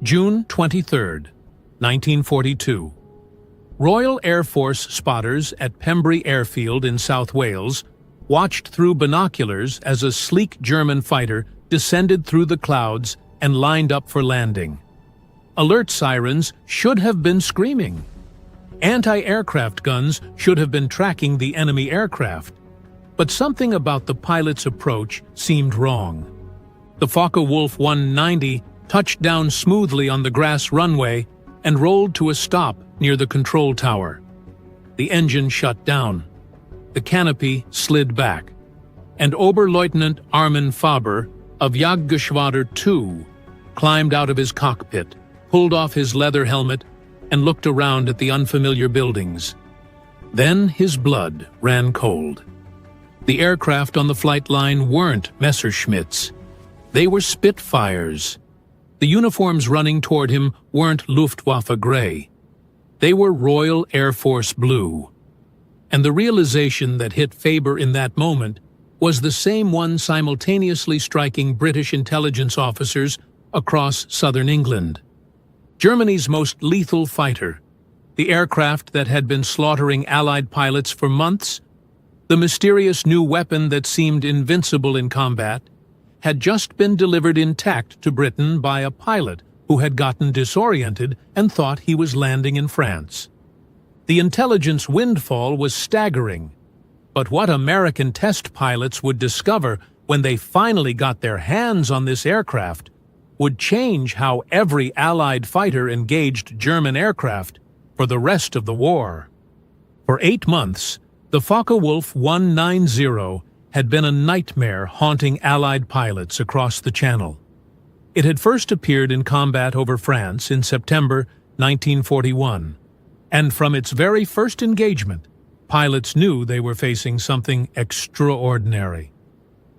June 23, 1942. Royal Air Force spotters at Pembrey Airfield in South Wales watched through binoculars as a sleek German fighter descended through the clouds and lined up for landing. Alert sirens should have been screaming. Anti-aircraft guns should have been tracking the enemy aircraft. But something about the pilot's approach seemed wrong. The Focke-Wulf 190 touched down smoothly on the grass runway and rolled to a stop near the control tower. The engine shut down. The canopy slid back, and Oberleutnant Armin Faber of Jagdgeschwader II climbed out of his cockpit, pulled off his leather helmet, and looked around at the unfamiliar buildings. Then his blood ran cold. The aircraft on the flight line weren't Messerschmitts. They were Spitfires. The uniforms running toward him weren't Luftwaffe gray. They were Royal Air Force blue. And the realization that hit Faber in that moment was the same one simultaneously striking British intelligence officers across southern England. Germany's most lethal fighter, the aircraft that had been slaughtering Allied pilots for months, the mysterious new weapon that seemed invincible in combat, had just been delivered intact to Britain by a pilot who had gotten disoriented and thought he was landing in France. The intelligence windfall was staggering, but what American test pilots would discover when they finally got their hands on this aircraft would change how every Allied fighter engaged German aircraft for the rest of the war. For 8 months, the Focke-Wulf 190 had been a nightmare haunting Allied pilots across the Channel. It had first appeared in combat over France in September 1941, and from its very first engagement, pilots knew they were facing something extraordinary.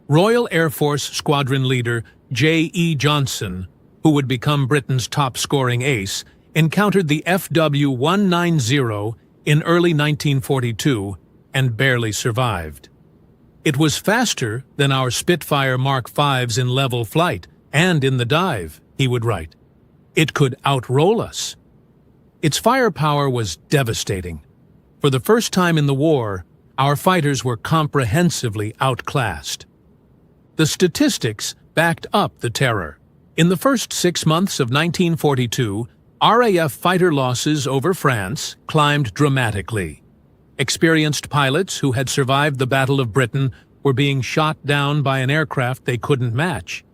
Royal Air Force Squadron Leader J.E. Johnson, who would become Britain's top-scoring ace, encountered the FW-190 in early 1942 and barely survived. It was faster than our Spitfire Mark V's in level flight and in the dive, he would write. It could outroll us. Its firepower was devastating. For the first time in the war, our fighters were comprehensively outclassed. The statistics backed up the terror. In the first 6 months of 1942, RAF fighter losses over France climbed dramatically. Experienced pilots who had survived the Battle of Britain were being shot down by an aircraft they couldn't match.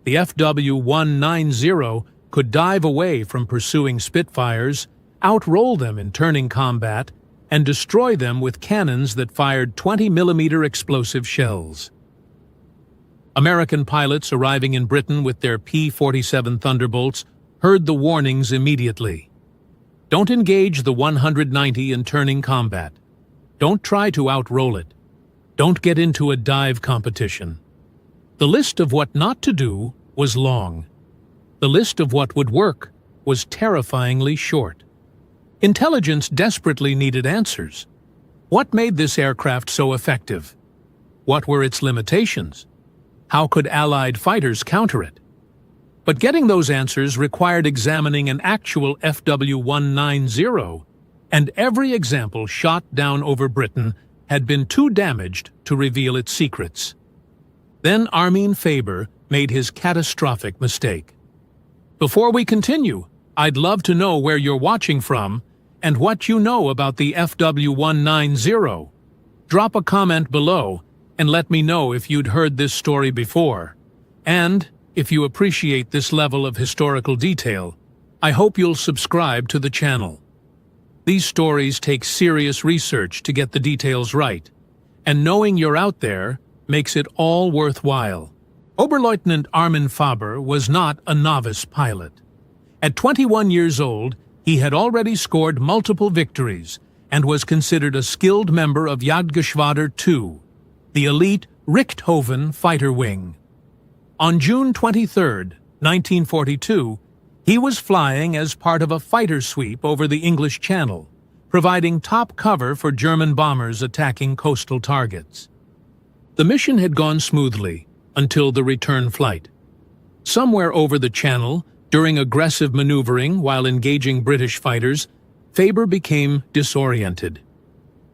The FW-190 could dive away from pursuing Spitfires, outroll them in turning combat, and destroy them with cannons that fired 20mm explosive shells. American pilots arriving in Britain with their P-47 Thunderbolts heard the warnings immediately. Don't engage the 190 in turning combat. Don't try to outroll it. Don't get into a dive competition. The list of what not to do was long. The list of what would work was terrifyingly short. Intelligence desperately needed answers. What made this aircraft so effective? What were its limitations? How could Allied fighters counter it? But getting those answers required examining an actual FW-190, and every example shot down over Britain had been too damaged to reveal its secrets. Then Armin Faber made his catastrophic mistake. Before we continue, I'd love to know where you're watching from and what you know about the FW-190. Drop a comment below and let me know if you'd heard this story before. And if you appreciate this level of historical detail, I hope you'll subscribe to the channel. These stories take serious research to get the details right, and knowing you're out there makes it all worthwhile. Oberleutnant Armin Faber was not a novice pilot. At 21 years old, he had already scored multiple victories and was considered a skilled member of Jagdgeschwader II, the elite Richthofen fighter wing. On June 23, 1942, he was flying as part of a fighter sweep over the English Channel, providing top cover for German bombers attacking coastal targets. The mission had gone smoothly until the return flight. Somewhere over the Channel, During aggressive maneuvering while engaging British fighters, Faber became disoriented.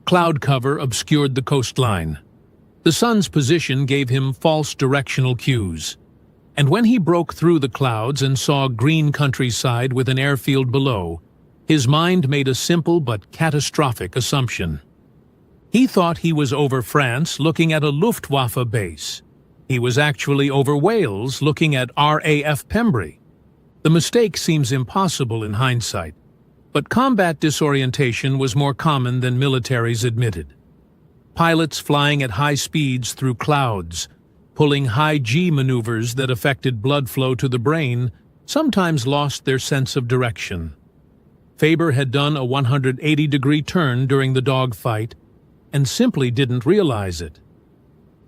Cloud cover obscured the coastline. The sun's position gave him false directional cues. And when he broke through the clouds and saw green countryside with an airfield below, his mind made a simple but catastrophic assumption. He thought he was over France looking at a Luftwaffe base. He was actually over Wales looking at RAF Pembry. The mistake seems impossible in hindsight, but combat disorientation was more common than militaries admitted. Pilots flying at high speeds through clouds, pulling high-G maneuvers that affected blood flow to the brain, sometimes lost their sense of direction. Faber had done a 180-degree turn during the dogfight and simply didn't realize it.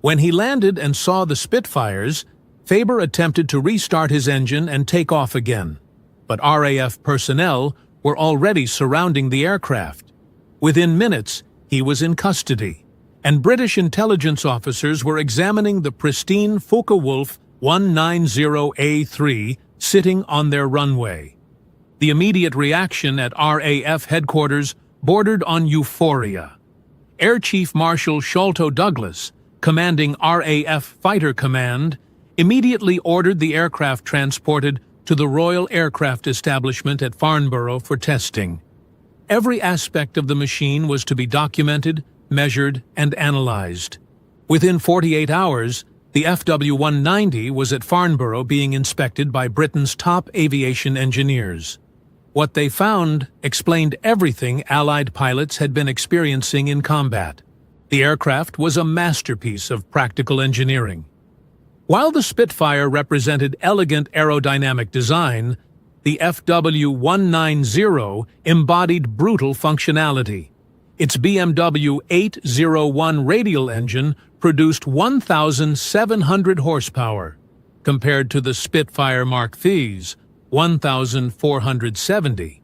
When he landed and saw the Spitfires, Faber attempted to restart his engine and take off again, but RAF personnel were already surrounding the aircraft. Within minutes, he was in custody, and British intelligence officers were examining the pristine Focke-Wulf 190A3 sitting on their runway. The immediate reaction at RAF headquarters bordered on euphoria. Air Chief Marshal Sholto Douglas, commanding RAF Fighter Command, immediately ordered the aircraft transported to the Royal Aircraft Establishment at Farnborough for testing. Every aspect of the machine was to be documented, measured, and analyzed. Within 48 hours, the FW-190 was at Farnborough being inspected by Britain's top aviation engineers. What they found explained everything Allied pilots had been experiencing in combat. The aircraft was a masterpiece of practical engineering. While the Spitfire represented elegant aerodynamic design, the FW-190 embodied brutal functionality. Its BMW 801 radial engine produced 1,700 horsepower, compared to the Spitfire Mark III's 1,470.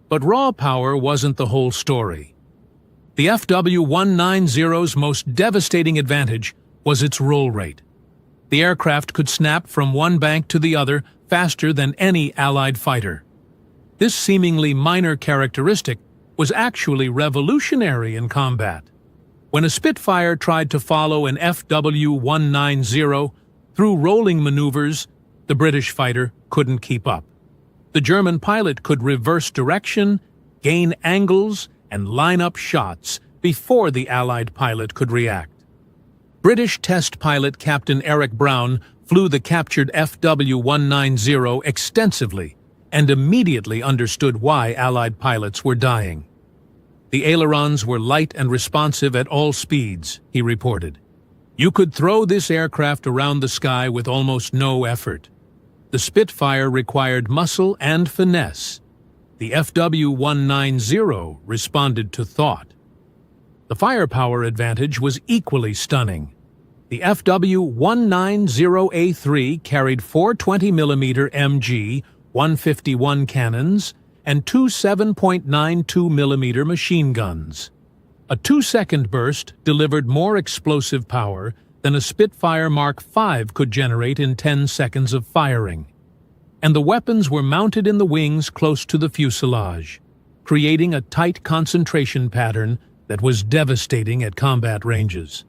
But raw power wasn't the whole story. The FW-190's most devastating advantage was its roll rate. The aircraft could snap from one bank to the other faster than any Allied fighter. This seemingly minor characteristic was actually revolutionary in combat. When a Spitfire tried to follow an FW-190 through rolling maneuvers, the British fighter couldn't keep up. The German pilot could reverse direction, gain angles, and line up shots before the Allied pilot could react. British test pilot Captain Eric Brown flew the captured FW-190 extensively and immediately understood why Allied pilots were dying. The ailerons were light and responsive at all speeds, he reported. You could throw this aircraft around the sky with almost no effort. The Spitfire required muscle and finesse. The FW-190 responded to thought. The firepower advantage was equally stunning. The FW-190A3 carried four 20mm MG 151 cannons and two 7.92mm machine guns. A 2-second burst delivered more explosive power than a Spitfire Mark V could generate in 10 seconds of firing. And the weapons were mounted in the wings close to the fuselage, creating a tight concentration pattern that was devastating at combat ranges.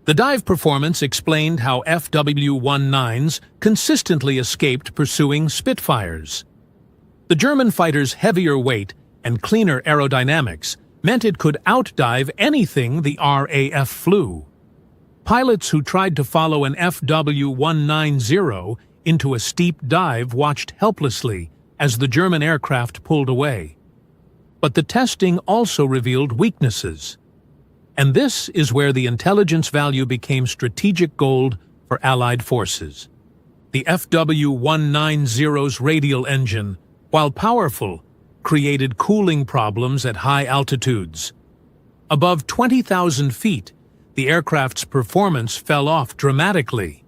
The dive performance explained how FW-19s consistently escaped pursuing Spitfires. The German fighter's heavier weight and cleaner aerodynamics meant it could outdive anything the RAF flew. Pilots who tried to follow an FW-190 into a steep dive watched helplessly as the German aircraft pulled away. But the testing also revealed weaknesses. And this is where the intelligence value became strategic gold for Allied forces. The FW-190's radial engine, while powerful, created cooling problems at high altitudes. Above 20,000 feet, the aircraft's performance fell off dramatically.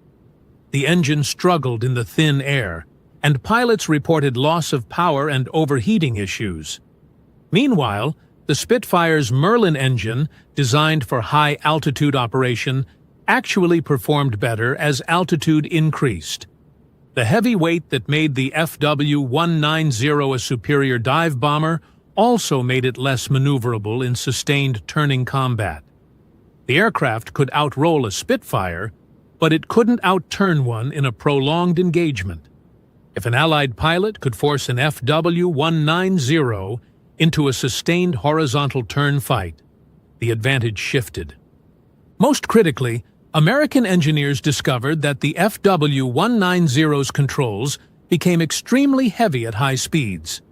The engine struggled in the thin air, and pilots reported loss of power and overheating issues. Meanwhile, the Spitfire's Merlin engine, designed for high-altitude operation, actually performed better as altitude increased. The heavy weight that made the FW-190 a superior dive bomber also made it less maneuverable in sustained turning combat. The aircraft could outroll a Spitfire, but it couldn't outturn one in a prolonged engagement. If an Allied pilot could force an FW-190 into a sustained horizontal turn fight, the advantage shifted. Most critically, American engineers discovered that the FW-190's controls became extremely heavy at high speeds.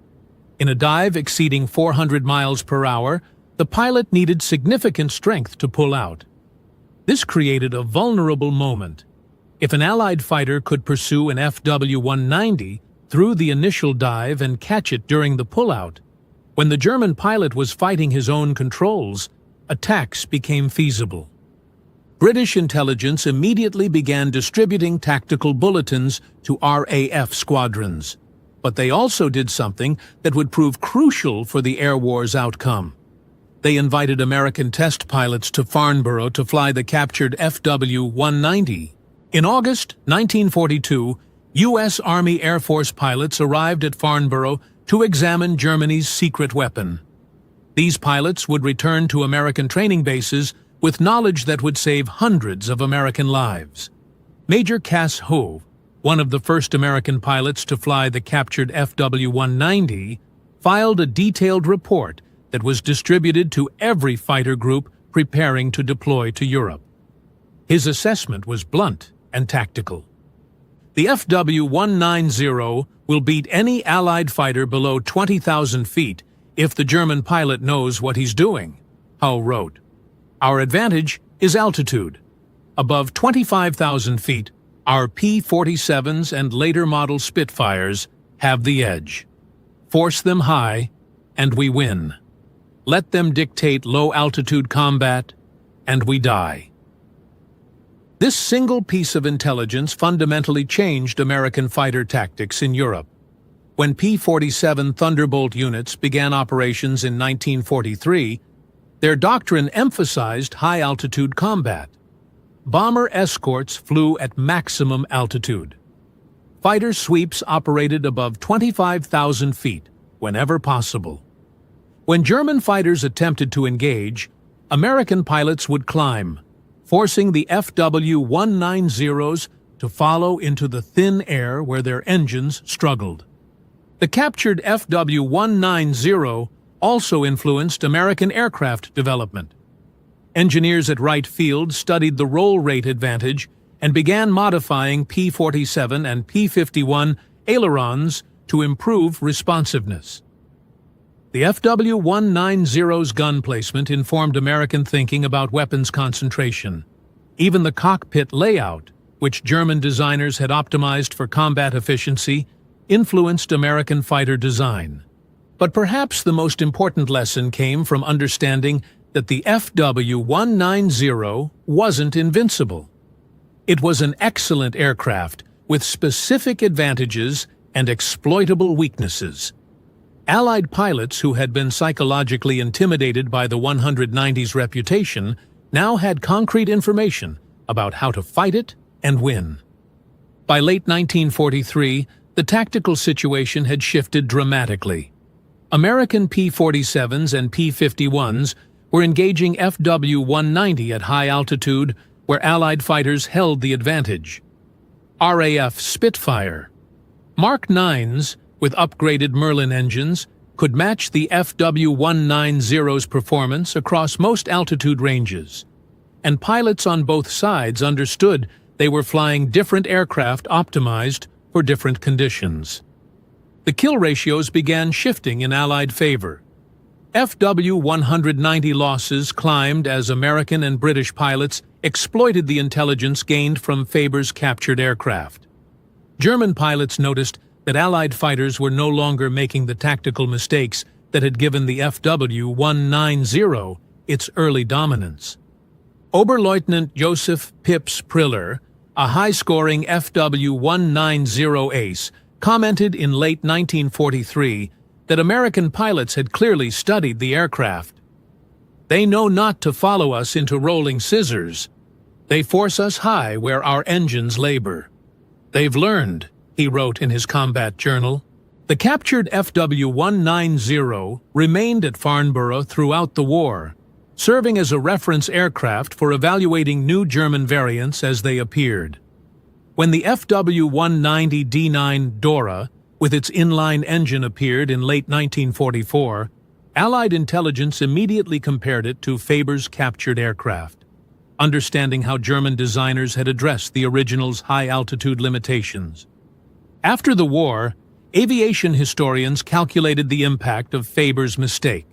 In a dive exceeding 400 miles per hour, the pilot needed significant strength to pull out. This created a vulnerable moment. If an Allied fighter could pursue an FW-190 through the initial dive and catch it during the pullout, when the German pilot was fighting his own controls, attacks became feasible. British intelligence immediately began distributing tactical bulletins to RAF squadrons, but they also did something that would prove crucial for the air war's outcome. They invited American test pilots to Farnborough to fly the captured FW-190. In August 1942, U.S. Army Air Force pilots arrived at Farnborough to examine Germany's secret weapon. These pilots would return to American training bases with knowledge that would save hundreds of American lives. Major Cass Hove, one of the first American pilots to fly the captured FW-190, filed a detailed report that was distributed to every fighter group preparing to deploy to Europe. His assessment was blunt and tactical. The FW-190 will beat any Allied fighter below 20,000 feet if the German pilot knows what he's doing, Howe wrote. Our advantage is altitude. Above 25,000 feet, our P-47s and later model Spitfires have the edge. Force them high, and we win. Let them dictate low-altitude combat, and we die. This single piece of intelligence fundamentally changed American fighter tactics in Europe. When P-47 Thunderbolt units began operations in 1943, their doctrine emphasized high-altitude combat. Bomber escorts flew at maximum altitude. Fighter sweeps operated above 25,000 feet, whenever possible. When German fighters attempted to engage, American pilots would climb, forcing the FW-190s to follow into the thin air where their engines struggled. The captured FW-190 also influenced American aircraft development. Engineers at Wright Field studied the roll rate advantage and began modifying P-47 and P-51 ailerons to improve responsiveness. The FW-190's gun placement informed American thinking about weapons concentration. Even the cockpit layout, which German designers had optimized for combat efficiency, influenced American fighter design. But perhaps the most important lesson came from understanding that the FW-190 wasn't invincible. It was an excellent aircraft with specific advantages and exploitable weaknesses. Allied pilots who had been psychologically intimidated by the 190's reputation now had concrete information about how to fight it and win. By late 1943, the tactical situation had shifted dramatically. American P-47s and P-51s were engaging FW-190 at high altitude where Allied fighters held the advantage. RAF Spitfire, Mark 9s with upgraded Merlin engines could match the FW-190's performance across most altitude ranges, and pilots on both sides understood they were flying different aircraft optimized for different conditions. The kill ratios began shifting in Allied favor. FW-190 losses climbed as American and British pilots exploited the intelligence gained from Faber's captured aircraft. German pilots noticed that Allied fighters were no longer making the tactical mistakes that had given the FW-190 its early dominance. Oberleutnant Joseph Pips Priller, a high-scoring FW-190 ace, commented in late 1943 that American pilots had clearly studied the aircraft. They know not to follow us into rolling scissors. They force us high where our engines labor. They've learned he wrote in his combat journal. The captured FW-190 remained at Farnborough throughout the war, serving as a reference aircraft for evaluating new German variants as they appeared. When the FW-190D9 Dora, with its inline engine, appeared in late 1944, Allied intelligence immediately compared it to Faber's captured aircraft, understanding how German designers had addressed the original's high-altitude limitations. After the war, aviation historians calculated the impact of Faber's mistake.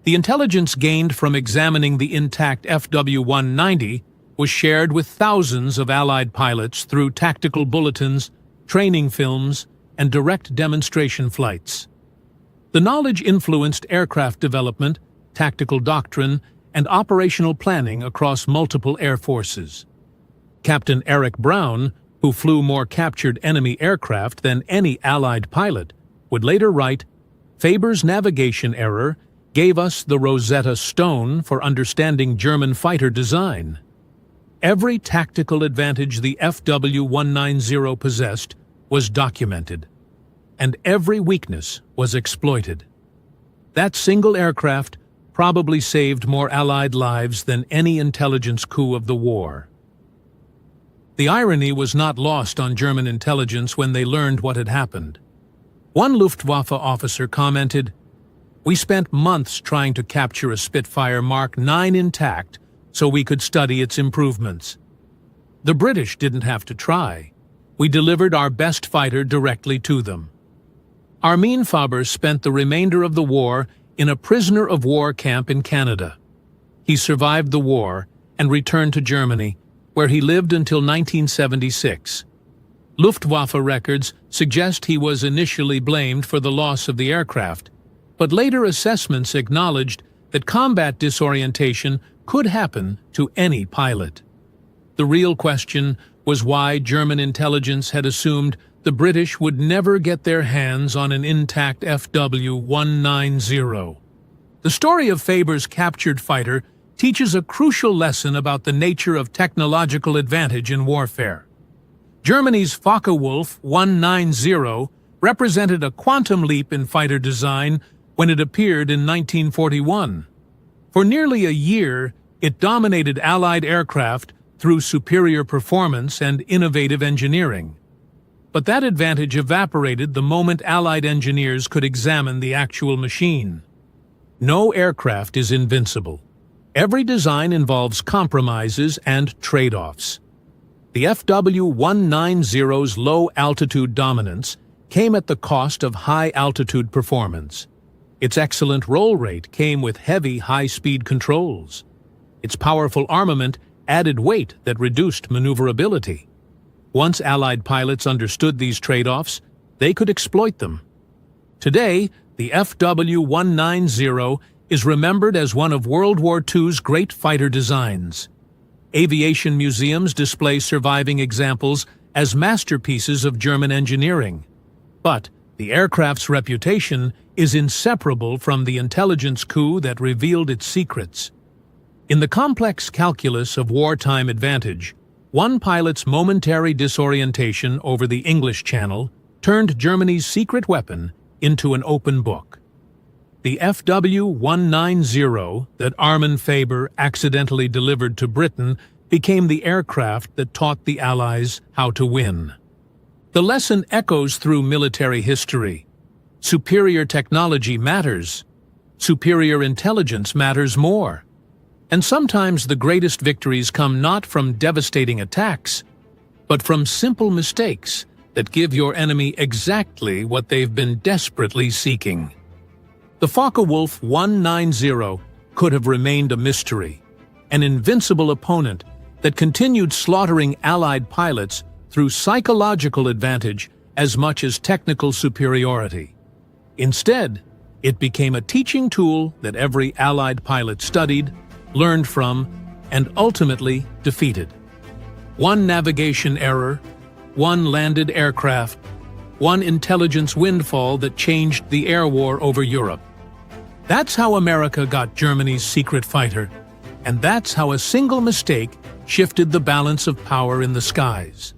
The intelligence gained from examining the intact FW-190 was shared with thousands of Allied pilots through tactical bulletins, training films, and direct demonstration flights. The knowledge influenced aircraft development, tactical doctrine, and operational planning across multiple air forces. Captain Eric Brown, who flew more captured enemy aircraft than any Allied pilot, would later write, "Faber's navigation error gave us the Rosetta Stone for understanding German fighter design." Every tactical advantage the FW-190 possessed was documented, and every weakness was exploited. That single aircraft probably saved more Allied lives than any intelligence coup of the war. The irony was not lost on German intelligence when they learned what had happened. One Luftwaffe officer commented, "We spent months trying to capture a Spitfire Mark 9 intact so we could study its improvements. The British didn't have to try. We delivered our best fighter directly to them." Armin Faber spent the remainder of the war in a prisoner-of-war camp in Canada. He survived the war and returned to Germany, where he lived until 1976. Luftwaffe records suggest he was initially blamed for the loss of the aircraft, but later assessments acknowledged that combat disorientation could happen to any pilot. The real question was why German intelligence had assumed the British would never get their hands on an intact FW-190. The story of Faber's captured fighter teaches a crucial lesson about the nature of technological advantage in warfare. Germany's Focke-Wulf 190 represented a quantum leap in fighter design when it appeared in 1941. For nearly a year, it dominated Allied aircraft through superior performance and innovative engineering. But that advantage evaporated the moment Allied engineers could examine the actual machine. No aircraft is invincible. Every design involves compromises and trade-offs. The FW-190's low-altitude dominance came at the cost of high-altitude performance. Its excellent roll rate came with heavy, high-speed controls. Its powerful armament added weight that reduced maneuverability. Once Allied pilots understood these trade-offs, they could exploit them. Today, the FW-190 is remembered as one of World War II's great fighter designs. Aviation museums display surviving examples as masterpieces of German engineering. But the aircraft's reputation is inseparable from the intelligence coup that revealed its secrets. In the complex calculus of wartime advantage, one pilot's momentary disorientation over the English Channel turned Germany's secret weapon into an open book. The FW-190 that Armin Faber accidentally delivered to Britain became the aircraft that taught the Allies how to win. The lesson echoes through military history. Superior technology matters. Superior intelligence matters more. And sometimes the greatest victories come not from devastating attacks, but from simple mistakes that give your enemy exactly what they've been desperately seeking. The Focke-Wulf 190 could have remained a mystery, an invincible opponent that continued slaughtering Allied pilots through psychological advantage as much as technical superiority. Instead, it became a teaching tool that every Allied pilot studied, learned from, and ultimately defeated. One navigation error, one landed aircraft, one intelligence windfall that changed the air war over Europe. That's how America got Germany's secret fighter, and that's how a single mistake shifted the balance of power in the skies.